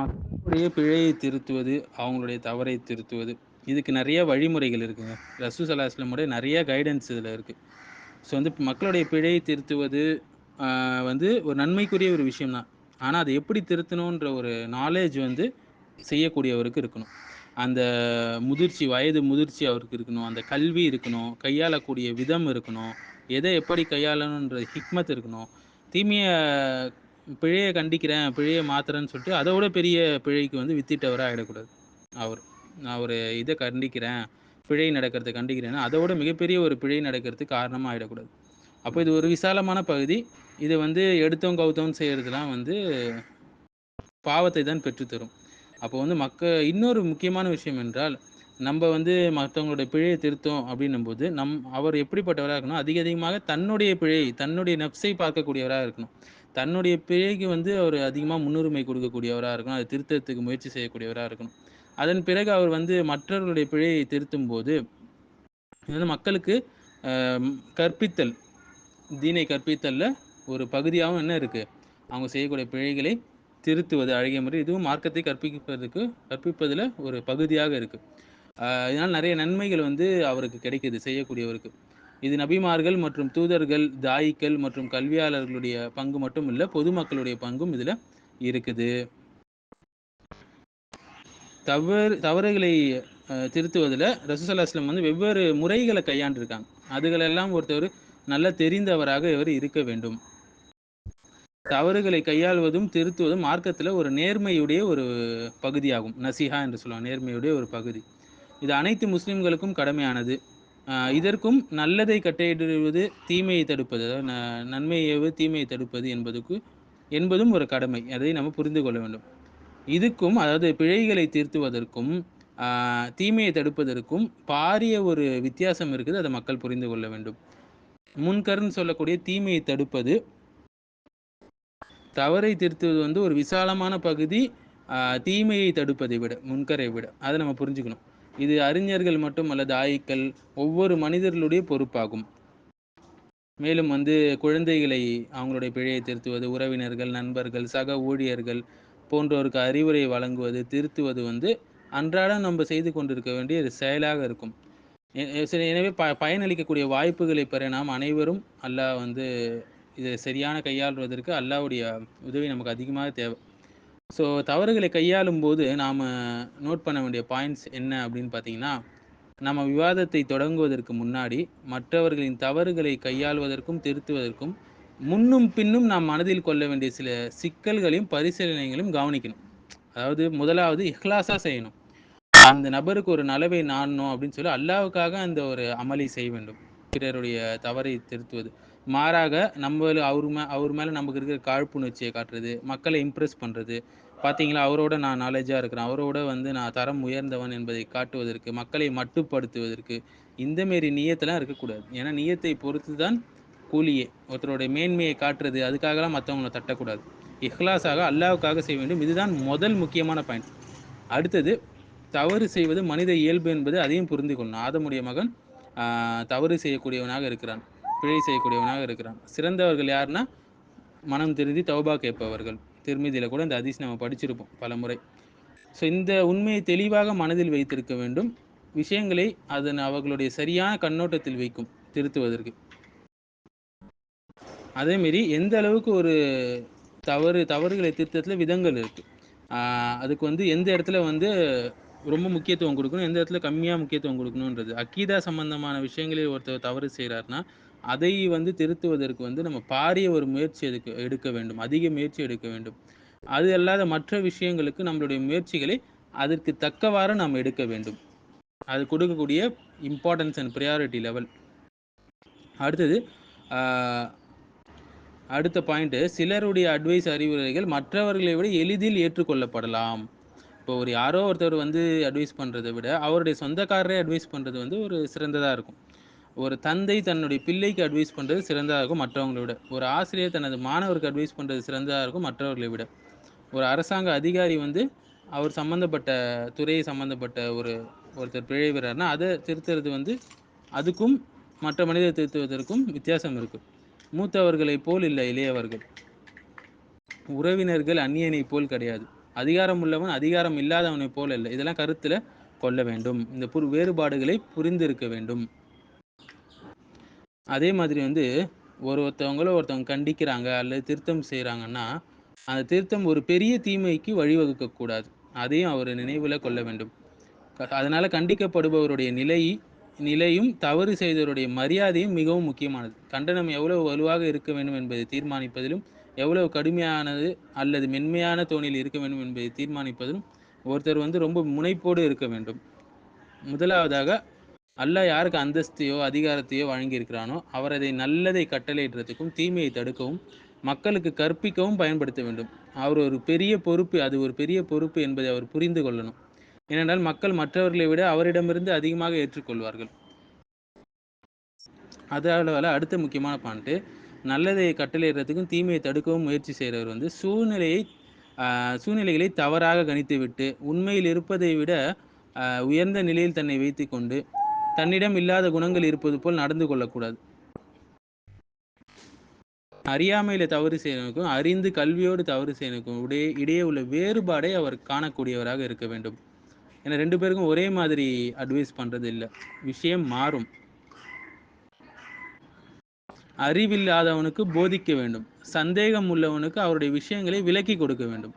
மக்களுடைய பிழையை திருத்துவது, அவங்களுடைய தவறை திருத்துவது, இதுக்கு நெறைய வழிமுறைகள் இருக்குங்க. ரசூல் ஸல்லல்லாஹு அலைஹி வஸல்லம் உடைய நெறைய கைடன்ஸ் இதில இருக்கு. ஸோ வந்து மக்களுடைய பிழையை திருத்துவது வந்து ஒரு நன்மைக்குரிய ஒரு விஷயம் தான். ஆனா, அத எப்படி திருத்தணுன்ற ஒரு நாலேட்ஜ் வந்து செய்யக்கூடியவருக்கு இருக்கணும். அந்த முதிர்ச்சி, வயது முதிர்ச்சி அவருக்கு இருக்கணும். அந்த கல்வி இருக்கணும். கையாளக்கூடிய விதம் இருக்கணும். எத எப்படி கையாளணுன்ற ஹிக்மத் இருக்கணும். தீமைய பிழைய கண்டிக்கிறேன், பிழைய மாத்துறேன்னு சொல்லிட்டு, அத விட பெரிய பிழைக்கு வந்து வித்திட்டவரா ஆயிடக்கூடாது. அவர். நான் ஒரு இத கண்டிக்கிறேன், பிழை நடக்கிறத கண்டிக்கிறேன்னா, அத விட மிகப்பெரிய ஒரு பிழை நடக்கிறதுக்கு காரணமா ஆயிடக்கூடாது. அப்ப இது ஒரு விசாலமான பகுதி. இத வந்து எடுத்தோம், கவுத்தோம்ன்னு செய்றதுலாம் வந்து பாவத்தை தான் பெற்றுத் தரும். அப்போ வந்து இன்னொரு முக்கியமான விஷயம் என்றால், நம்ப வந்து மத்தவங்களுடைய பிழைய திருத்தோம் அப்படின்னும்போது, அவர் எப்படிப்பட்டவரா இருக்கணும், அதிக அதிகமாக தன்னுடைய பிழை, தன்னுடைய நஃப்ஸை பார்க்கக்கூடியவரா இருக்கணும். தன்னுடைய பிழைக்கு வந்து அவர் அதிகமா முன்னுரிமை கொடுக்கக்கூடியவரா இருக்கணும். அத திருத்தறதுக்கு முயற்சி செய்யக்கூடியவரா இருக்கணும். அதன் பிறகு அவர் வந்து மற்றவர்களுடைய பிழையை திருத்தும்போது, இது வந்து மக்களுக்கு அ கற்பித்தல், தீனை கற்பித்தல்ல ஒரு பகுதியாவும் என்ன இருக்கு? அவங்க செய்யக்கூடிய பிழைகளை திருத்துவது அழகிய முறை. இதுவும் மார்க்கத்தை கற்பிப்பதில ஒரு பகுதியாக இருக்கு. இதனால நெறைய நன்மைகள் வந்து அவருக்கு கிடைக்குது, செய்யக்கூடியவருக்கு. இது நபிமார்கள் மற்றும் தூதர்கள், தாயிக்கள் மற்றும் கல்வியாளர்களுடைய பங்கு மட்டும் இல்ல, பொதுமக்களுடைய பங்கும் இதுல இருக்குது. தவறுகளை திருத்துவதில ரசூல் ஸல்லல்லாஹு அலைஹி வஸல்லம் வந்து வெவ்வேறு முறைகள கையாண்டுருக்காங்க. அதுகளெல்லாம் ஒருத்தர் நல்லா தெரிந்தவராக இவர் இருக்க வேண்டும். தவறுகளை கையாள்வதும், திருத்துவதும் மார்க்கத்தில ஒரு நேர்மையுடைய ஒரு பகுதியாகும். நசீஹா என்று சொல்லுவாங்க. நேர்மையுடைய ஒரு பகுதி. இது அனைத்து முஸ்லிம்களுக்கும் கடமையானது. இதற்கும் நல்லதை கட்டளையிடுவது, தீமையை தடுப்பது. அதாவது நன்மையை ஏவுவது, தீமையை தடுப்பது என்பதும் ஒரு கடமை. அதை நம்ம புரிந்து கொள்ள வேண்டும். இதுக்கும் அதாவது பிழைகளை திருத்துவதற்கும், ஆ தீமையை தடுப்பதற்கும் பாரிய ஒரு வித்தியாசம் இருக்குது. அத மக்கள் புரிந்து கொள்ள வேண்டும். முன்கர்ன்னு சொல்லக்கூடிய தீமையை தடுப்பது, தவறை திருத்துவது வந்து ஒரு விசாலமான பகுதி. தீமையை தடுப்பதை விட, முன்கரை விட. அத நம்ம புரிஞ்சுக்கணும். இது அறிஞர்கள் மட்டுமல்ல, தாயிக்கள், ஒவ்வொரு மனிதர்களுடைய பொறுப்பாகும். மேலும் வந்து குழந்தைகளை அவங்களுடைய பிழையை திருத்துவது, உறவினர்கள், நண்பர்கள், சக ஊழியர்கள் போன்றோருக்கு அறிவுரை வழங்குவது, திருத்துவது வந்து அன்றாடம் நம்ப செய்து கொண்டிருக்க வேண்டிய ஒரு செயலாக இருக்கும். எ எ சரி எனவே பயனளிக்கக்கூடிய வாய்ப்புகளை பெற நாம் அனைவரும் அல்லாஹ் வந்து இத சரியான கையாள்வதற்கு அல்லாஹ்வுடைய உதவி நமக்கு அதிகமாக தேவை. ஸோ தவறுகளை கையாளும்போது நாம நோட் பண்ண வேண்டிய பாயிண்ட்ஸ் என்ன அப்படின்னு பார்த்தீங்கன்னா, நம்ம விவாதத்தை தொடங்குவதற்கு முன்னாடி, மற்றவர்களின் தவறுகளை கையாள்வதற்கும், திருத்துவதற்கும் முன்னும் பின்னும் நாம் மனதில் கொள்ள வேண்டிய சில சிக்கல்களையும், பரிசீலனைகளையும் கவனிக்கணும். அதாவது முதலாவது இஹ்லாஸா செய்யணும். அந்த நபருக்கு ஒரு நலவை நாடணும் அப்படின்னு சொல்லி அல்லாஹ்வுக்காக அந்த ஒரு அமலை செய்ய வேண்டும். பிறருடைய தவறை திருத்துவது. மாறாக அவர் மேல நமக்கு இருக்கிற காழ்ப்புணர்ச்சிய காட்டுறது, மக்கள இம்ப்ரெஸ் பண்றது. பார்த்தீங்களா, அவரோட நான் நாலேட்ஜா இருக்கிறேன். அவரோட வந்து நான் தரம் உயர்ந்தவன் என்பதை காட்டுவதற்கு, மக்களை மட்டுப்படுத்துவதற்கு, இந்த மேரி நியத்தெல்லாம் இருக்கக்கூடாது. ஏன்னா நியத்தை பொறுத்து தான் கூலியே. ஒருத்தருடைய மேன்மையை காட்டுறது, அதுக்காகலாம் மத்தவங்கள தட்டக்கூடாது. இஹ்லாஸாக அல்லாஹ்வுக்காக செய்ய வேண்டும். இதுதான் முதல் முக்கியமான பாயிண்ட். அடுத்தது, தவறு செய்வது மனித இயல்பு என்பது அதையும் புரிந்து கொள்ளணும். ஆதமுடைய மகன் ஆ தவறு செய்யக்கூடியவனாக இருக்கிறான். பிழை செய்யக்கூடியவனாக இருக்கிறான். சிறந்தவர்கள் யாருன்னா, மனம் திருந்தி தௌபா கேட்பவர்கள். திர்மிதியில கூட இந்த ஹதீஸ் நம்ம படிச்சிருப்போம் பலமுறை. ஸோ இந்த உண்மையை தெளிவாக மனதில் வைத்திருக்க வேண்டும். விஷயங்களை அவர்களுடைய சரியான கண்ணோட்டத்தில் வைக்கும் திருத்துவதற்கு. அதேமாரி எந்த அளவுக்கு ஒரு தவறுகளை திருத்தத்தில விதங்கள் இருக்கு. ஆ அதுக்கு வந்து எந்த இடத்துல வந்து ரொம்ப முக்கியத்துவம் குடுக்கணும், எந்த இடத்துல கம்மியா முக்கியத்துவம் குடுக்கணுன்றது. அக்கீதா சம்பந்தமான விஷயங்களில் ஒருத்தர் தவறு செய்றார்ன்னா, அதை வந்து திருத்துவதற்கு வந்து நம்ம பாரிய ஒரு முயற்சி எடுக்க வேண்டும். அதிக முயற்சி எடுக்க வேண்டும். அது அல்லாத மற்ற விஷயங்களுக்கு நம்மளுடைய முயற்சிகளை அதற்கு தக்கவாறு நாம் எடுக்க வேண்டும். அது கொடுக்கக்கூடிய இம்பார்ட்டன்ஸ் அண்ட் பிரையாரிட்டி லெவல். அடுத்தது, ஆ அடுத்த பாயிண்ட்டு, சிலருடைய அட்வைஸ், அறிவுரைகள் மற்றவர்களை விட எளிதில் ஏற்றுக்கொள்ளப்படலாம். இப்போ யாரோ ஒருத்தர் வந்து அட்வைஸ் பண்றத விட, அவருடைய சொந்தக்காரரே அட்வைஸ் பண்றது வந்து ஒரு சிறந்ததா இருக்கும். ஒரு தந்தை தன்னுடைய பிள்ளைக்கு அட்வைஸ் பண்றது சிறந்ததா இருக்கும் மற்றவங்கள விட. ஒரு ஆசிரியர் தனது மாணவருக்கு அட்வைஸ் பண்றது சிறந்ததா இருக்கும் மற்றவர்களை விட. ஒரு அரசாங்க அதிகாரி வந்து அவர் சம்மந்தப்பட்ட துறை சம்மந்தப்பட்ட ஒருத்தர் பிழைகிறார்னா, அத திருத்துறது வந்து அதுக்கும் மற்ற மனிதர் திருத்துவதற்கும் வித்தியாசம் இருக்கு. மூத்தவர்களைப் போல் இல்ல இளையவர்கள். உறவினர்கள் அந்நியனைப் போல் கிடையாது. அதிகாரம் உள்ளவன் அதிகாரம் இல்லாதவனை போல இல்லை. இதெல்லாம் கருத்தில் கொள்ள வேண்டும். இந்த வேறுபாடுகளை புரிந்திருக்க வேண்டும். அதே மாதிரி வந்து ஒருத்தவங்க கண்டிக்கிறாங்க அல்லது திருத்தம் செய்கிறாங்கன்னா, அந்த திருத்தம் ஒரு பெரிய தீமைக்கு வழிவகுக்கக்கூடாது. அதையும் அவர் நினைவில் கொள்ள வேண்டும். அதனால கண்டிக்கப்படுபவருடைய நிலையும் தவறு செய்தவருடைய மரியாதையும் மிகவும் முக்கியமானது. கண்டனம் எவ்வளவு வலுவாக இருக்க வேண்டும் என்பதை தீர்மானிப்பதிலும், எவ்வளவு கடுமையானது அல்லது மென்மையான தோணில் இருக்க வேண்டும் என்பதை தீர்மானிப்பதிலும் ஒருத்தர் வந்து ரொம்ப முனைப்போடு இருக்க வேண்டும். முதலாவதாக, அல்லாஹ் யாருக்கு அந்தஸ்தையோ அதிகாரத்தையோ வழங்கியிருக்கிறானோ அவர் அதை நல்லதை கட்டளையிடுறதுக்கும் தீமையை தடுக்கவும் மக்களுக்கு கற்பிக்கவும் பயன்படுத்த வேண்டும். அவர் ஒரு பெரிய பொறுப்பு, அது ஒரு பெரிய பொறுப்பு என்பதை அவர் புரிந்து கொள்ளணும். ஏனென்றால் மக்கள் மற்றவர்களை விட அவரிடமிருந்து அதிகமாக ஏற்றுக்கொள்வார்கள். அதனால அடுத்த முக்கியமான பாயிண்ட், நல்லதை கட்டளையிடுறதுக்கும் தீமையை தடுக்கவும் முயற்சி செய்கிறவர் வந்து சூழ்நிலைகளை தவறாக கணித்துவிட்டு உண்மையில் இருப்பதை விட உயர்ந்த நிலையில் தன்னை வைத்து கொண்டு தன்னிடம் இல்லாத குணங்கள் இருப்பது போல் நடந்து கொள்ளக்கூடாது. அறியாமையில தவறு செய்யணுக்கும் அறிந்து கல்வியோடு தவறு செய்யணுக்கும் இடையே உள்ள வேறுபாடை அவர் காணக்கூடியவராக இருக்க வேண்டும். ஏன்னா 2 பேருக்கும் ஒரே மாதிரி அட்வைஸ் பண்றது இல்லை, விஷயம் மாறும். அறிவில்லாதவனுக்கு போதிக்க வேண்டும், சந்தேகம் உள்ளவனுக்கு அவருடைய விஷயங்களை விலக்கி கொடுக்க வேண்டும்.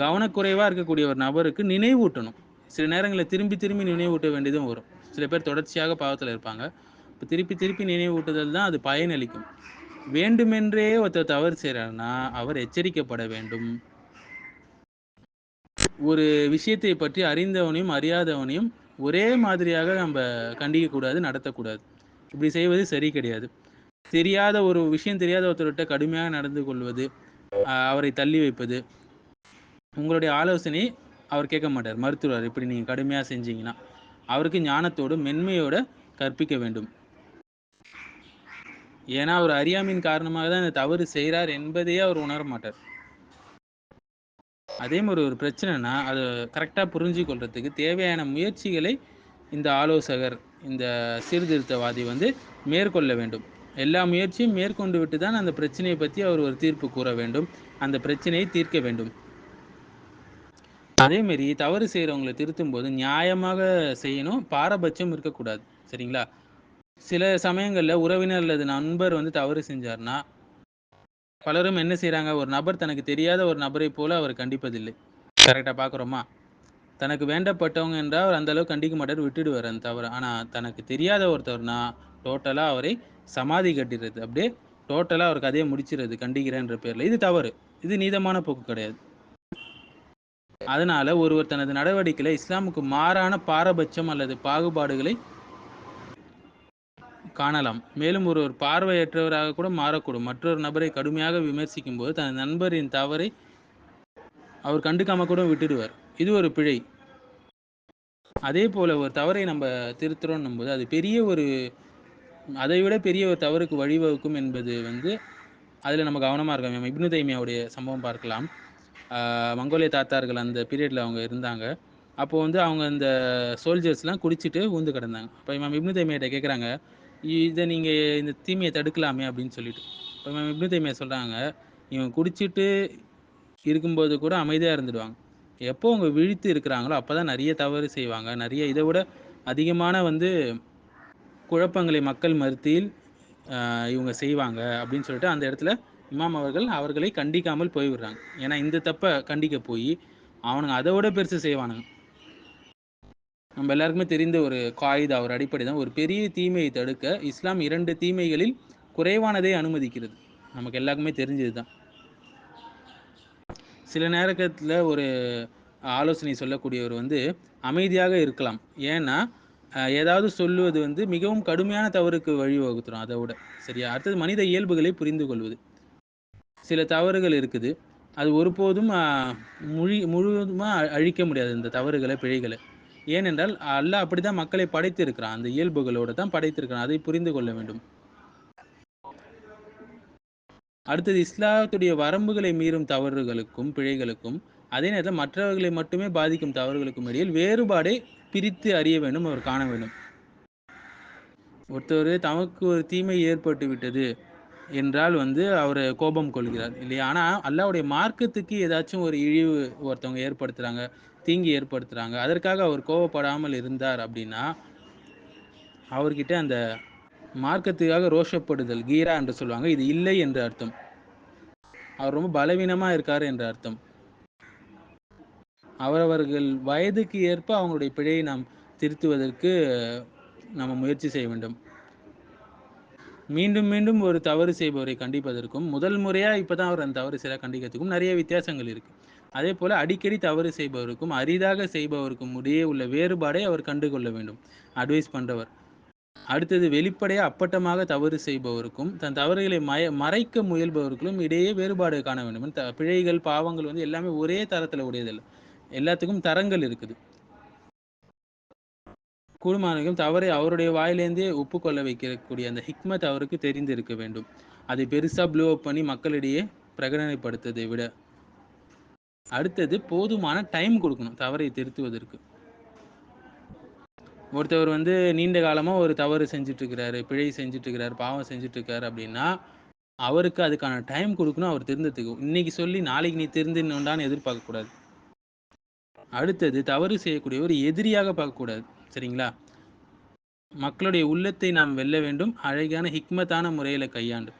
கவனக்குறைவாக இருக்கக்கூடிய ஒரு நபருக்கு நினைவூட்டணும். சில நேரங்களில் திரும்பி திரும்பி நினைவூட்ட வேண்டியதும் வரும். சில பேர் தொடர்ச்சியாக பாவத்தில் இருப்பாங்க. இப்போ திருப்பி நினைவூட்டுதல் தான் அது பயனளிக்கும். வேண்டுமென்றே ஒருத்தர் தவறு செய்கிறாருன்னா அவர் எச்சரிக்கப்பட வேண்டும். ஒரு விஷயத்தை பற்றி அறிந்தவனையும் அறியாதவனையும் ஒரே மாதிரியாக நம்ம கண்டிக்கக்கூடாது, நடத்தக்கூடாது. இப்படி செய்வது சரி கிடையாது. தெரியாத ஒரு விஷயம் தெரியாத ஒருத்தர்கிட்ட கடுமையாக நடந்து கொள்வது, அவரை தள்ளி வைப்பது, உங்களுடைய ஆலோசனை அவர் கேட்க மாட்டார், மறுத்துவார். இப்படி நீங்கள் கடுமையாக செஞ்சீங்கன்னா அவருக்கு ஞானத்தோடு மென்மையோட கற்பிக்க வேண்டும். ஏன்னா அவர் அறியாமையின் காரணமாக தான் இந்த தவறு செய்கிறார் என்பதையே அவர் உணர மாட்டார். அதே மாதிரி ஒரு பிரச்சனைனா அதை கரெக்டாக புரிஞ்சு கொள்றதுக்கு தேவையான முயற்சிகளை இந்த ஆலோசகர், இந்த சீர்திருத்தவாதி வந்து மேற்கொள்ள வேண்டும். எல்லா முயற்சியும் மேற்கொண்டு விட்டு தான் அந்த பிரச்சனையை பற்றி அவர் ஒரு தீர்ப்பு கூற வேண்டும், அந்த பிரச்சனையை தீர்க்க வேண்டும். அதேமாரி தவறு செய்கிறவங்களை திருத்தும் போது நியாயமாக செய்யணும், பாரபட்சம் இருக்கக்கூடாது. சரிங்களா? சில சமயங்களில் உறவினர் அல்லது நண்பர் வந்து தவறு செஞ்சார்னா பலரும் என்ன செய்கிறாங்க, ஒரு நபர் தனக்கு தெரியாத ஒரு நபரை போல அவர் கண்டிப்பதில்லை. கரெக்டாக பார்க்குறோமா? தனக்கு வேண்டப்பட்டவங்க என்றால் அவர் அந்த அளவுக்கு கண்டிக்க மாட்டார், விட்டுடுவார் அந்த தவறு. ஆனால் தனக்கு தெரியாத ஒருத்தர்னா டோட்டலாக அவரை சமாதி கட்டிடுறது, அப்படியே டோட்டலாக அவர் கதையை முடிச்சிடுறது கண்டிக்கிறேன்ற பேரில். இது தவறு, இது நீதமான போக்கு கிடையாது. அதனால ஒருவர் தனது நடவடிக்கையில் இஸ்லாமுக்கு மாறான பாரபட்சம் அல்லது பாகுபாடுகளை காணலாம். மேலும் ஒருவர் பார்வையற்றவராக கூட மாறக்கூடும். மற்றொரு நபரை கடுமையாக விமர்சிக்கும் போது தனது நண்பரின் தவறை அவர் கண்டுக்காம கூட விட்டுடுவார். இது ஒரு பிழை. அதே போல ஒரு தவறை நம்ம திருத்துறோம் போது அது அதை விட பெரிய ஒரு தவறுக்கு வழிவகுக்கும் என்பது வந்து அதில் நம்ம கவனமாக இருக்கோம். நம்ம இப்னு தைமியாவுடைய சம்பவம் பார்க்கலாம். மங்கோலிய தாத்தார்கள் அந்த பீரியடில் அவங்க இருந்தாங்க. அப்போது வந்து அவங்க இந்த சோல்ஜர்ஸ்லாம் குடிச்சிட்டு ஊந்து கிடந்தாங்க. அப்போ இமாம் இப்னு தைமியாட்ட கேட்குறாங்க, இதை நீங்கள் இந்த தீமையை தடுக்கலாமே அப்படின்னு சொல்லிட்டு. இப்போ இமாம் இப்னு தைமியா சொல்கிறாங்க, இவங்க குடிச்சிட்டு இருக்கும்போது கூட அமைதியாக இருந்துடுவாங்க. எப்போ அவங்க விழித்து இருக்கிறாங்களோ அப்போ தான் நிறைய தவறு செய்வாங்க, நிறைய இதை விட அதிகமான வந்து குழப்பங்களை மக்கள் மத்தியில் இவங்க செய்வாங்க அப்படின்னு சொல்லிட்டு அந்த இடத்துல இமாம் அவர்களை கண்டிக்காமல் போய்விடுறாங்க. ஏன்னா இந்த தப்பை கண்டிக்க போய் அவனுங்க அதை விட பெருசு செய்வானுங்க. நம்ம எல்லாருக்குமே தெரிந்த ஒரு காயிதா, ஒரு அடிப்படை தான், ஒரு பெரிய தீமையை தடுக்க இஸ்லாம் 2 தீமைகளில் குறைவானதை அனுமதிக்கிறது. நமக்கு எல்லாருக்குமே தெரிஞ்சது தான். சில நேரத்தில் ஒரு ஆலோசனை சொல்லக்கூடியவர் வந்து அமைதியாக இருக்கலாம். ஏன்னா ஏதாவது சொல்லுவது வந்து மிகவும் கடுமையான தவறுக்கு வழிவகுத்துரும் அதை விட. சரியா? அடுத்தது மனித இயல்புகளை புரிந்து கொள்வது. சில தவறுகள் இருக்குது, அது ஒருபோதும் முழுவதுமாக அழிக்க முடியாது இந்த தவறுகளை, பிழைகளை. ஏனென்றால் அல்லாஹ் அப்படிதான் மக்களை படைத்து இருக்கிறான், அந்த இயல்புகளோடு தான் படைத்திருக்கிறான். அதை புரிந்து கொள்ள வேண்டும். அடுத்தது இஸ்லாத்துடைய வரம்புகளை மீறும் தவறுகளுக்கும் பிழைகளுக்கும் அதே நேரத்தில் மற்றவர்களை மட்டுமே பாதிக்கும் தவறுகளுக்கும் இடையில் வேறுபாடை பிரித்து அறிய வேண்டும், அவர் காண வேண்டும். ஒருத்தர் தமக்கு ஒரு தீமை ஏற்பட்டு விட்டது, என்றால் வந்து அவர் கோபம் கொள்கிறார் இல்லையா? ஆனால் அல்லாஹ்வுடைய மார்க்கத்துக்கு ஏதாச்சும் ஒரு இழிவு ஒருத்தவங்க ஏற்படுத்துகிறாங்க, தீங்கி ஏற்படுத்துகிறாங்க, அதற்காக அவர் கோபப்படாமல் இருந்தார் அப்படின்னா அவர்கிட்ட அந்த மார்க்கத்துக்காக ரோஷப்படுதல் கீரா என்று சொல்லுவாங்க, இது இல்லை என்று அர்த்தம். அவர் ரொம்ப பலவீனமாக இருக்கார் என்று அர்த்தம். அவரவர்கள் வயதுக்கு ஏற்ப அவங்களுடைய பிழையை நாம் திருத்துவதற்கு நம்ம முயற்சி செய்ய வேண்டும். மீண்டும் மீண்டும் ஒரு தவறு செய்பவரை கண்டிப்பதற்கும் முதல் முறையாக இப்போ தான் அவர் அந்த தவறு செய்ய கண்டிக்கிறதுக்கும் நிறைய வித்தியாசங்கள் இருக்குது. அதே போல் அடிக்கடி தவறு செய்பவருக்கும் அரிதாக செய்பவருக்கும் இடையே உள்ள வேறுபாடை அவர் கண்டுகொள்ள வேண்டும் அட்வைஸ் பண்ணுறவர். அடுத்தது வெளிப்படையாக அப்பட்டமாக தவறு செய்பவருக்கும் தன் தவறுகளை மறைக்க முயல்பவர்களும் இடையே வேறுபாடு காண வேண்டும். பிழைகள் பாவங்கள் வந்து எல்லாமே ஒரே தரத்தில் உடையதில்லை, எல்லாத்துக்கும் தரங்கள் இருக்குது. கூடுமானவரைக்கும் தவறை அவருடைய வாயிலேருந்தே ஒப்புக்கொள்ள வைக்கக்கூடிய அந்த ஹிக்மத் அவருக்கு தெரிந்திருக்க வேண்டும். அதை பெருசாக ப்ளோ அப் பண்ணி மக்களிடையே பிரகடனைப்படுத்துவதை விட. அடுத்தது போதுமான டைம் கொடுக்கணும் தவறை திருத்துவதற்கு. ஒருத்தவர் வந்து நீண்ட காலமாக ஒரு தவறு செஞ்சிட்ருக்கிறாரு, பிழை செஞ்சிட்ருக்கிறாரு, பாவம் செஞ்சிட்ருக்காரு அப்படின்னா அவருக்கு அதுக்கான டைம் கொடுக்கணும் அவர் திருந்தத்துக்கு. இன்னைக்கு சொல்லி நாளைக்கு நீ திருந்தினோண்டான்னு எதிர்பார்க்கக்கூடாது. அடுத்தது தவறு செய்யக்கூடியவர் எதிரியாக பார்க்கக்கூடாது. சரிங்களா? மக்களுடைய உள்ளத்தை நாம் வெல்ல வேண்டும் அழகான ஹிக்மத்தான முறையில் கையாண்டு.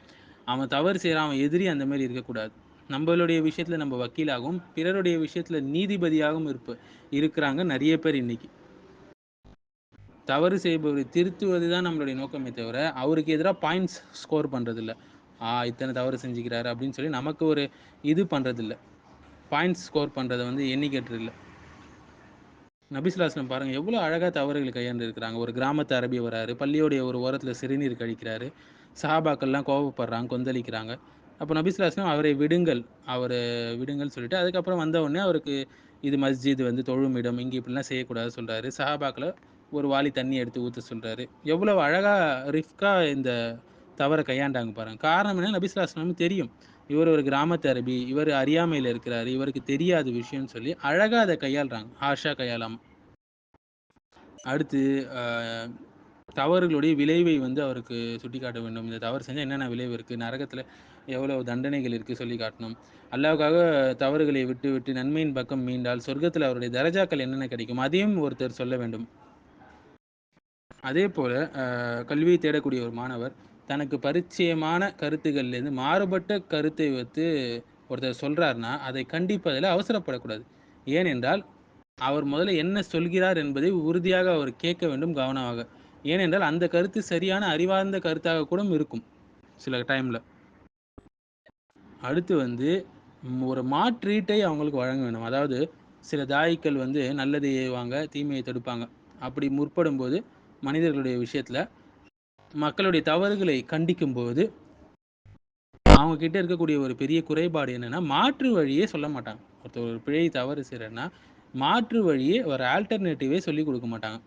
அவன் தவறு செய்கிறான், அவன் எதிரி, அந்த மாதிரி இருக்கக்கூடாது. நம்மளுடைய விஷயத்தில் நம்ம வக்கீலாகவும் பிறருடைய விஷயத்தில் நீதிபதியாகவும் இருக்கிறாங்க நிறைய பேர் இன்னைக்கு. தவறு செய்பவரை திருத்துவது தான் நம்மளுடைய நோக்கமே தவிர அவருக்கு எதிராக பாயிண்ட்ஸ் ஸ்கோர் பண்ணுறதில்ல. இத்தனை தவறு செஞ்சுக்கிறாரு அப்படின்னு சொல்லி நமக்கு ஒரு இது பண்ணுறதில்ல. பாயிண்ட்ஸ் ஸ்கோர் பண்ணுறதை வந்து எண்ணிக்கட்டு. நபிசுல்லாஸ்லம் பாருங்கள் எவ்வளோ அழகாக தவறுகளை கையாண்டு இருக்கிறாங்க. ஒரு கிராமத்து அரபி வராரு, பள்ளியோடைய ஒரு ஓரத்தில் சிறுநீர் கழிக்கிறாரு, சஹாபாக்கள்லாம் கோபப்படுறாங்க, கொந்தளிக்கிறாங்க. அப்போ நபிசுல்லாஸ்லம் அவரை விடுங்கள், விடுங்கள்னு சொல்லிட்டு அதுக்கப்புறம் வந்த உடனே அவருக்கு இது மஸ்ஜித் வந்து தொழும் இடம், இங்கே இப்படிலாம் செய்யக்கூடாது சொல்கிறாரு. சஹாபாக்களை ஒரு வாளி தண்ணி எடுத்து ஊற்ற சொல்கிறாரு. எவ்வளோ அழகாக ரிஃப்காக இந்த தவறை கையாண்டாங்க பாருங்கள். காரணம் என்ன, நபிசுல்லாஸ்லம் தெரியும் இவர் ஒரு கிராமத்து அரபி, இவர் அறியாமையில் இருக்கிறாரு, இவருக்கு தெரியாத விஷயம்னு சொல்லி அழகாக அதை கையாளுறாங்க, ஹாஷா கையாளாமல். அடுத்து தவறுகளுடைய விளைவை வந்து அவருக்கு சுட்டி காட்ட வேண்டும். இந்த தவறு செஞ்சால் என்னென்ன விளைவு இருக்குது, நரகத்தில் எவ்வளோ தண்டனைகள் இருக்குது சொல்லி காட்டணும். அல்லாஹ்வுக்காக தவறுகளை விட்டு விட்டு நன்மையின் பக்கம் மீண்டால் சொர்க்கத்தில் அவருடைய தரஜாக்கள் என்னென்ன கிடைக்கும் அதையும் ஒருத்தர் சொல்ல வேண்டும். அதே போல் கல்வியை தேடக்கூடிய ஒரு மாணவர் தனக்கு பரிச்சயமான கருத்துக்கள்லேருந்து மாறுபட்ட கருத்தை வைத்து ஒருத்தர் சொல்கிறாருன்னா அதை கண்டிப்பதில் அவசரப்படக்கூடாது. ஏனென்றால் அவர் முதல்ல என்ன சொல்கிறார் என்பதை உறுதியாக அவர் கேட்க வேண்டும் கவனமாக. ஏனென்றால் அந்த கருத்து சரியான அறிவார்ந்த கருத்தாக கூட இருக்கும் சில டைமில். அடுத்து வந்து ஒரு மாற்றீட்டை அவங்களுக்கு வழங்க வேண்டும். அதாவது சில தாயிக்கள் வந்து நல்லதை ஏவுவாங்க, தீமையை தடுப்பாங்க. அப்படி முற்படும் போது மனிதர்களுடைய விஷயத்தில் மக்களுடைய தவறுகளை கண்டிக்கும் போது அவங்க கிட்ட இருக்கக்கூடிய ஒரு பெரிய குறைபாடு என்னென்னா மாற்று வழியே சொல்ல மாட்டாங்க. ஒருத்தர் ஒரு பிழை தவறு செய்கிறேன்னா மாற்று வழியே ஒரு ஆல்டர்னேட்டிவே சொல்லி கொடுக்க மாட்டாங்க.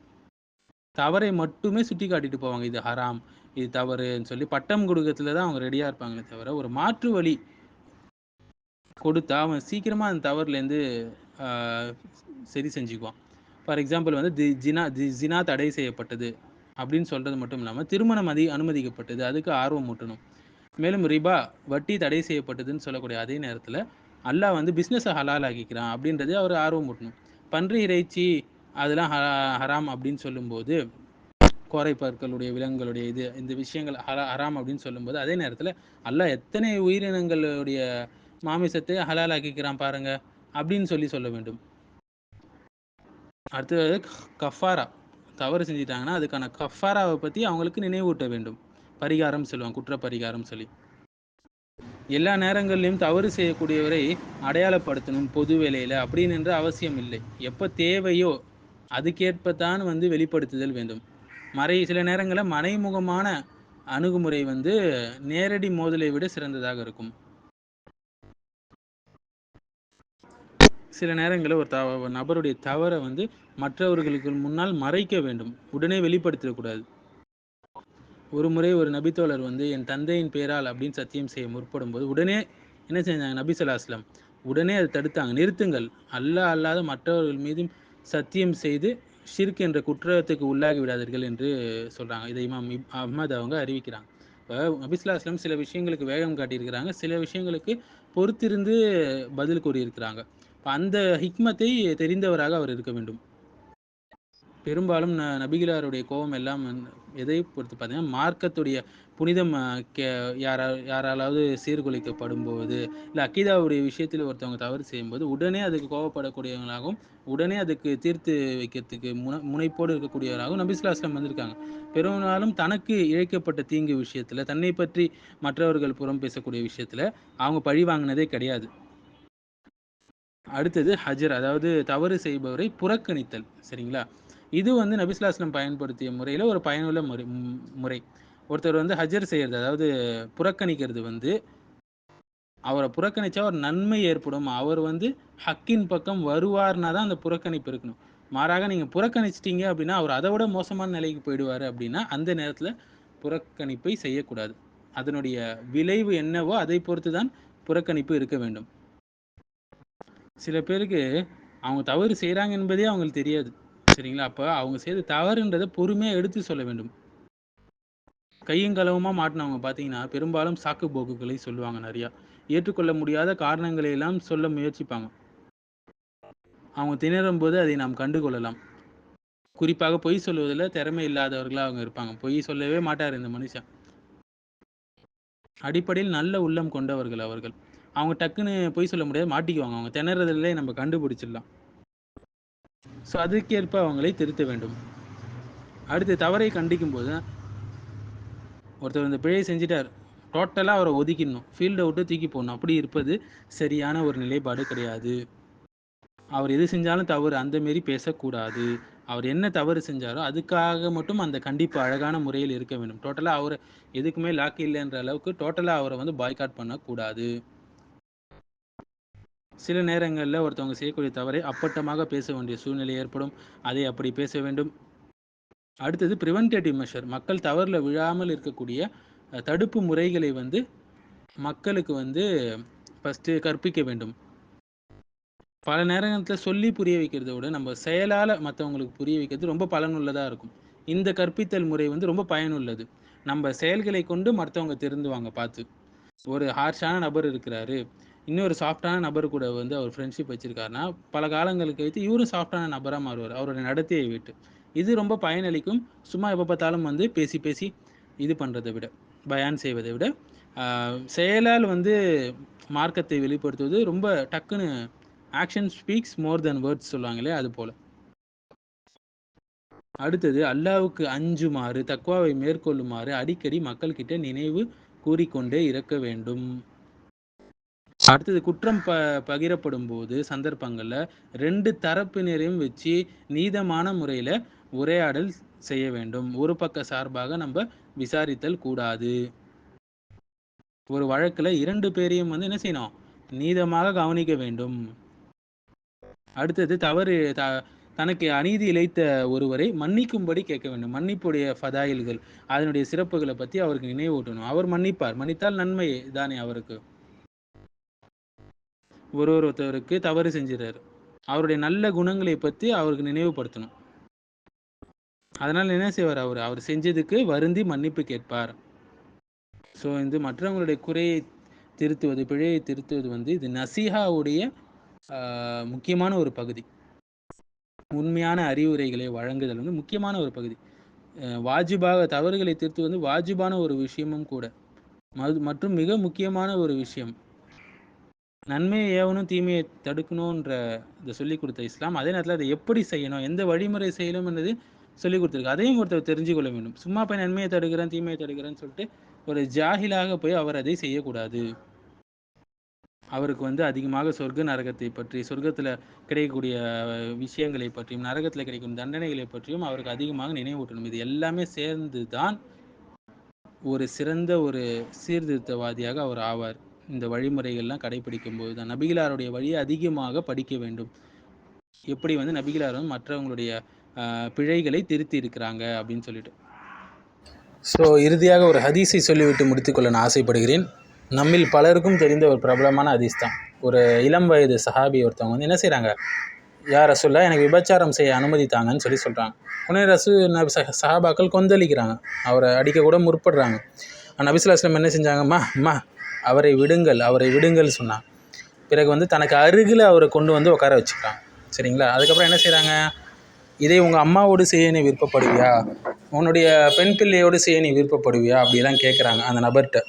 தவறை மட்டுமே சுட்டி காட்டிட்டு போவாங்க, இது ஹராம், இது தவறுன்னு சொல்லி பட்டம் கொடுக்கறதுல தான் அவங்க ரெடியாக இருப்பாங்களே தவிர ஒரு மாற்று வழி கொடுத்தா அவன் சீக்கிரமாக அந்த தவறுலேருந்து சரி செஞ்சுக்குவான். ஃபார் எக்ஸாம்பிள் வந்து ஜினா தடை செய்யப்பட்டது அப்படின்னு சொல்கிறது மட்டும் இல்லாமல் திருமணம் அனுமதிக்கப்பட்டது, அதுக்கு ஆர்வம் ஊட்டணும். மேலும் ரிபா வட்டி தடை செய்யப்பட்டதுன்னு சொல்லக்கூடிய அதே நேரத்தில் அல்லாஹ் வந்து பிஸ்னஸை ஹலால் ஆக்கிக்கிறான் அப்படின்றது அவர் ஆர்வம் ஊட்டணும். பன்றி இறைச்சி அதெல்லாம் ஹராம் அப்படின்னு சொல்லும்போது கோரைப்பற்களுடைய விலங்குகளுடைய இந்த விஷயங்கள் ஹராம் அப்படின்னு சொல்லும்போது அதே நேரத்தில் அல்லாஹ் எத்தனை உயிரினங்களுடைய மாமிசத்தை ஹலால் ஆக்கிக்கிறான் பாருங்க அப்படின்னு சொல்ல வேண்டும். அடுத்தது கஃபாரா, தவறு செஞ்சிட்டாங்கன்னா அதுக்கான கஃபாராவை பற்றி அவங்களுக்கு நினைவூட்ட வேண்டும். பரிகாரம் சொல்லுவாங்க, குற்ற பரிகாரம் சொல்லி. எல்லா நேரங்களிலும் தவறு செய்யக்கூடியவரை அடையாளப்படுத்தணும் பொது வேலையில் அப்படின்னு என்ற அவசியம் இல்லை. எப்போ தேவையோ அதுக்கேற்பத்தான் வந்து வெளிப்படுத்துதல் வேண்டும். சில நேரங்களில் மறைமுகமான அணுகுமுறை வந்து நேரடி மோதலை விட சிறந்ததாக இருக்கும். சில நேரங்களில் ஒரு நபருடைய தவறை வந்து மற்றவர்களுக்கு முன்னால் மறைக்க வேண்டும், உடனே வெளிப்படுத்தக்கூடாது. ஒரு முறை ஒரு நபித்தோழர் வந்து என் தந்தையின் பேரால் அப்படின்னு சத்தியம் செய்ய முற்படும் போது உடனே என்ன செஞ்சாங்க நபி ஸல்லல்லாஹு அலைஹி வஸல்லம், உடனே அதை தடுத்தாங்க. நிறுத்துங்கள், அல்லாஹ் அல்லாத மற்றவர்கள் மீதும் சத்தியம் செய்து ஷிர்க் என்ற குற்றத்துக்கு உள்ளாகி விடாதீர்கள் என்று சொல்கிறாங்க. இதை இமாம் அஹ்மத் அவங்க அறிவிக்கிறாங்க. இப்போ நபிஸ்லாஸ்லம் சில விஷயங்களுக்கு வேகம் காட்டியிருக்கிறாங்க, சில விஷயங்களுக்கு பொறுத்திருந்து பதில் கூறியிருக்கிறாங்க. இப்போ அந்த ஹிக்மத்தை தெரிந்தவராக அவர் இருக்க வேண்டும். பெரும்பாலும் நபிகளாருடைய கோபம் எல்லாம் எதை பொறுத்து பார்த்தீங்கன்னா, மார்க்கத்துடைய புனிதம் யாராலாவது சீர்குலைக்கப்படும் போது, இல்லை அக்கீதாவுடைய விஷயத்தில் ஒருத்தவங்க தவறு செய்யும்போது உடனே அதுக்கு கோவப்படக்கூடியவங்களாகவும், உடனே அதுக்கு தீர்த்து வைக்கிறதுக்கு முனைப்போடு இருக்கக்கூடியவராகவும் நபிஸ்லாஸ்லம் வந்திருக்காங்க. பெரும்பாலும் தனக்கு இழைக்கப்பட்ட தீங்கு விஷயத்தில், தன்னை பற்றி மற்றவர்கள் புறம் பேசக்கூடிய விஷயத்தில் அவங்க பழி வாங்கினதே கிடையாது. அடுத்தது ஹஜர், அதாவது தவறு செய்பவரை புறக்கணித்தல். சரிங்களா? இது வந்து நபிஸ்லாஸ்லம் பயன்படுத்திய முறையில் ஒரு பயனுள்ள முறை. ஒருத்தர் வந்து ஹஜர் செய்கிறது, அதாவது புறக்கணிக்கிறது வந்து அவரை புறக்கணிச்சா ஒரு நன்மை ஏற்படும், அவர் வந்து ஹக்கின் பக்கம் வருவார்னா தான் அந்த புறக்கணிப்பு இருக்கணும். மாறாக நீங்கள் புறக்கணிச்சிட்டீங்க அப்படின்னா அவர் அதை விட மோசமான நிலைக்கு போயிடுவார் அப்படின்னா அந்த நேரத்தில் புறக்கணிப்பை செய்யக்கூடாது. அதனுடைய விளைவு என்னவோ அதை பொறுத்து தான் புறக்கணிப்பு இருக்க வேண்டும். சில பேருக்கு அவங்க தவறு செய்கிறாங்க என்பதே அவங்களுக்கு தெரியாது. சரிங்களா? அப்போ அவங்க செய்த தவறுன்றதை பொறுமையாக எடுத்து சொல்ல வேண்டும். கையும் களவுமா மாட்டினவங்க பார்த்தீங்கன்னா பெரும்பாலும் சாக்கு போக்குகளை சொல்லுவாங்க. நிறையா ஏற்றுக்கொள்ள முடியாத காரணங்களை எல்லாம் சொல்ல முயற்சிப்பாங்க. அவங்க திணறும் போது அதை நாம் கண்டுகொள்ளலாம். குறிப்பாக பொய் சொல்வதில் திறமை இல்லாதவர்களாக அவங்க இருப்பாங்க. பொய் சொல்லவே மாட்டார் இந்த மனுஷன். அடிப்படையில் நல்ல உள்ளம் கொண்டவர்கள் அவர்கள். அவங்க டக்குன்னு பொய் சொல்ல முடியாது, மாட்டிக்குவாங்க. அவங்க திணறதிலே நம்ம கண்டுபிடிச்சிடலாம். ஸோ அதுக்கேற்ப அவங்களை திருத்த வேண்டும். அடுத்து தவறை கண்டிக்கும் போது ஒருத்தர் இந்த பிழையை செஞ்சிட்டார், டோட்டலாக அவரை ஒதுக்கிடணும், ஃபீல்டை விட்டு தூக்கி போடணும். அப்படி இருப்பது சரியான ஒரு நிலைப்பாடு கிடையாது. அவர் எது செஞ்சாலும் தவறு அந்த மாரி பேசக்கூடாது. அவர் என்ன தவறு செஞ்சாரோ அதுக்காக மட்டும் அந்த கண்டிப்பு அழகான முறையில் இருக்க வேண்டும். டோட்டலாக அவர் எதுக்குமே லாக் இல்லைன்ற அளவுக்கு டோட்டலாக அவரை வந்து பாய்காட் பண்ணக்கூடாது. சில நேரங்களில் ஒருத்தவங்க செய்யக்கூடிய தவறை அப்பட்டமாக பேச வேண்டிய சூழ்நிலை ஏற்படும். அதை அப்படி பேச வேண்டும். அடுத்தது ப்ரிவென்டேட்டிவ் மெஷர், மக்கள் தவறில் விழாமல் இருக்கக்கூடிய தடுப்பு முறைகளை வந்து மக்களுக்கு வந்து ஃபஸ்ட்டு கற்பிக்க வேண்டும். பல நேரத்தில் சொல்லி புரிய வைக்கிறத விட நம்ம செயலால் மற்றவங்களுக்கு புரிய வைக்கிறது ரொம்ப பலனுள்ளதாக இருக்கும். இந்த கற்பித்தல் முறை வந்து ரொம்ப பயனுள்ளது. நம்ம செயல்களை கொண்டு மற்றவங்க திருந்துவாங்க பார்த்து. ஒரு ஹார்ஷான நபர் இருக்கிறாரு, இன்னொரு சாஃப்டான நபர் கூட வந்து அவர் ஃப்ரெண்ட்ஷிப் வச்சுருக்காருன்னா பல காலங்களுக்கு கழித்து இவரும் சாஃப்டான நபராக மாறுவார் அவருடைய நடத்தையை விட்டு. இது ரொம்ப பயனளிக்கும். சும்மா எப்போ பார்த்தாலும் வந்து பேசி பேசி இது பண்ணுறதை விட, பயான் செய்வதை விட செயலால் வந்து மார்க்கத்தை வெளிப்படுத்துவது ரொம்ப டக்குன்னு ஆக்ஷன் ஸ்பீக்ஸ் மோர் தென் வேர்ட்ஸ் சொல்லுவாங்களே அது போல். அடுத்தது அல்லாவுக்கு அஞ்சுமாறு, தக்வாவை மேற்கொள்ளுமாறு அடிக்கடி மக்கள்கிட்ட நினைவு கூறிக்கொண்டே இருக்க வேண்டும். அடுத்தது குற்றம் பகிரப்படும் போது சந்தர்ப்பங்களில் 2 தரப்பினரையும் வச்சு நீதமான முறையில் உரையாடல் செய்ய வேண்டும். ஒரு பக்க சார்பாக நம்ம விசாரித்தல் கூடாது. ஒரு வழக்கில் 2 பேரையும் வந்து என்ன செய்யணும், நீதமாக கவனிக்க வேண்டும். அடுத்தது தவறு தனக்கு அநீதி இழைத்த ஒருவரை மன்னிக்கும்படி கேட்க வேண்டும். மன்னிப்புடைய ஃபதாயில்கள், அதனுடைய சிறப்புகளை பற்றி அவருக்கு நினைவூட்டணும். அவர் மன்னிப்பார், மன்னித்தால் நன்மை தானே அவருக்கு. ஒருத்தருக்கு தவறு செஞ்சிடறாரு, அவருடைய நல்ல குணங்களை பற்றி அவருக்கு நினைவுபடுத்தணும். அதனால் என்ன செய்வார், அவர் செஞ்சதுக்கு வருந்தி மன்னிப்பு கேட்பார். ஸோ இந்த மற்றவங்களுடைய குறையை திருத்துவது, பிழையை திருத்துவது வந்து இது நசீஹாவுடைய முக்கியமான ஒரு பகுதி. உண்மையான அறிவுரைகளை வழங்குதல் வந்து முக்கியமான ஒரு பகுதி. வாஜிபாக தவறுகளை திருத்துவது வந்து வாஜிபான ஒரு விஷயமும் கூட, மற்றும் மிக முக்கியமான ஒரு விஷயம். நன்மையை ஏவணும் தீமையை தடுக்கணுன்ற இதை சொல்லிக் கொடுத்த இஸ்லாம், அதே நேரத்தில் அதை எப்படி செய்யணும், எந்த வழிமுறை செய்யணும் என்றது சொல்லிக் கொடுத்துருக்கு. அதையும் ஒருத்தர் தெரிஞ்சு கொள்ள வேண்டும். சும்மா போய் நன்மையை தடுக்கிறேன் தீமையை தடுக்கிறேன்னு சொல்லிட்டு ஒரு ஜாஹிலாக போய் அவர் அதை செய்யக்கூடாது. அவருக்கு வந்து அதிகமாக சொர்க்க நரகத்தை பற்றி, சொர்க்கத்தில் கிடைக்கக்கூடிய விஷயங்களை பற்றியும் நரகத்தில் கிடைக்கும் தண்டனைகளை பற்றியும் அவருக்கு அதிகமாக நினைவூட்டணும். இது எல்லாமே சேர்ந்து தான் ஒரு சிறந்த ஒரு சீர்திருத்தவாதியாக அவர் ஆவார். இந்த வழிமுறைகள்லாம் கடைபிடிக்கும் போது தான் நபிகளாருடைய வழியை அதிகமாக படிக்க வேண்டும். எப்படி வந்து நபிகளார் வந்து மற்றவங்களுடைய பிழைகளை திருத்தி இருக்கிறாங்க அப்படின்னு சொல்லிட்டு. ஸோ இறுதியாக ஒரு ஹதீஸை சொல்லிவிட்டு முடித்துக்கொள்ள நான் ஆசைப்படுகிறேன். நம்மில் பலருக்கும் தெரிந்த ஒரு பிரபலமான ஹதீஸ் தான். ஒரு இளம் வயது சஹாபி ஒருத்தவங்க வந்து என்ன செய்கிறாங்க, யார் ரசூலுல்லாஹ் எனக்கு விபச்சாரம் செய்ய அனுமதித்தாங்கன்னு சொல்கிறாங்க. உடனே சஹாபாக்கள் கொந்தளிக்கிறாங்க, அவரை அடிக்க கூட முற்படுறாங்க. நபி ஸல்லல்லாஹு அலைஹி வஸல்லம் என்ன செஞ்சாங்கம்மா, அம்மா அவரை விடுங்கள், அவரை விடுங்கள் சொன்னாங்க. பிறகு வந்து தனக்கு அருகில் அவரை கொண்டு வந்து உட்கார வச்சுக்கிட்டாங்க. சரிங்களா? அதுக்கப்புறம் என்ன செய்கிறாங்க, இதை உங்கள் அம்மாவோடு செய்ய நீ விருப்பப்படுவியா, உன்னுடைய பெண் பிள்ளையோடு செய்ய நீ விருப்பப்படுவியா அப்படிலாம் கேட்குறாங்க அந்த நபர்கிட்ட.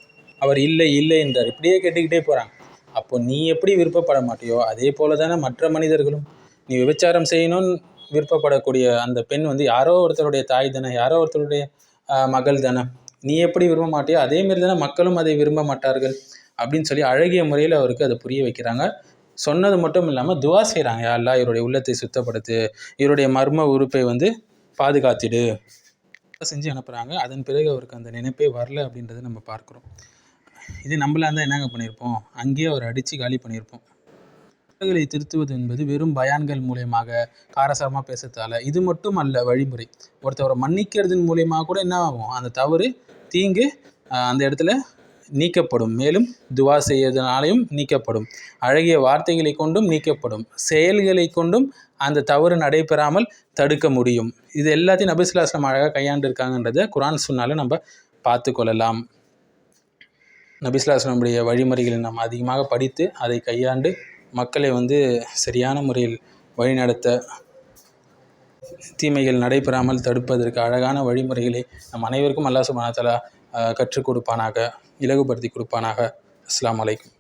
அவர் இல்லை இல்லை என்றார். இப்படியே கேட்டுக்கிட்டே போகிறாங்க. அப்போ நீ எப்படி விருப்பப்பட மாட்டியோ அதே போல தானே மற்ற மனிதர்களும். நீ விபச்சாரம் செய்யணும்னு விருப்பப்படக்கூடிய அந்த பெண் வந்து யாரோ ஒருத்தருடைய தாய் தானே, யாரோ ஒருத்தருடைய மகள் தானே. நீ எப்படி விரும்ப மாட்டியோ அதேமாரி தானே மக்களும் அதை விரும்ப மாட்டார்கள் அப்படின்னு சொல்லி அழகிய முறையில் அவருக்கு அதை புரிய வைக்கிறாங்க. சொன்னது மட்டும் இல்லாமல் துவா செய்கிறாங்க, யா அல்லாஹ் இவருடைய உள்ளத்தை சுத்தப்படுத்து, இவருடைய மர்ம உறுப்பை வந்து பாதுகாத்திடு செஞ்சு அனுப்புகிறாங்க. அதன் பிறகு அவருக்கு அந்த நினைப்பே வரல அப்படின்றத நம்ம பார்க்குறோம். இது நம்மளா இருந்தால் என்னங்க பண்ணியிருப்போம், அங்கேயே அவர் அடித்து காலி பண்ணியிருப்போம். தவறுகளை திருத்துவது என்பது வெறும் பயான்கள் மூலியமாக காரசாரமாக பேசுறதால இது மட்டும் அல்ல வழிமுறை. ஒருத்தவரை மன்னிக்கிறதன் மூலியமாக கூட என்ன ஆகும், அந்த தவறு தீங்கு அந்த இடத்துல நீக்கப்படும். மேலும் துவா செய்யறதுனாலையும் நீக்கப்படும், அழகிய வார்த்தைகளை கொண்டும் நீக்கப்படும், செயல்களை கொண்டும் அந்த தவறு நடைபெறாமல் தடுக்க முடியும். இது எல்லாத்தையும் நபி ஸல்லல்லாஹு அலைஹி வஸல்லம் அழகாக கையாண்டிருக்காங்கன்றதை குர்ஆன் சுன்னால நம்ம பார்த்து கொள்ளலாம். நபி ஸல்லல்லாஹு அலைஹி வஸல்லம் வழிமுறைகளை நாம் அதிகமாக படித்து அதை கையாண்டு மக்களை வந்து சரியான முறையில் வழிநடத்த, தீமைகள் நடைபெறாமல் தடுப்பதற்கு அழகான வழிமுறைகளை நம் அனைவருக்கும் அல்லாஹ் சுப்ஹானஹு வ தஆலா கற்றுக் கொடுப்பானாக, இலகுபடுத்தி கொடுப்பானாக. அஸ்ஸலாமு அலைக்கும்.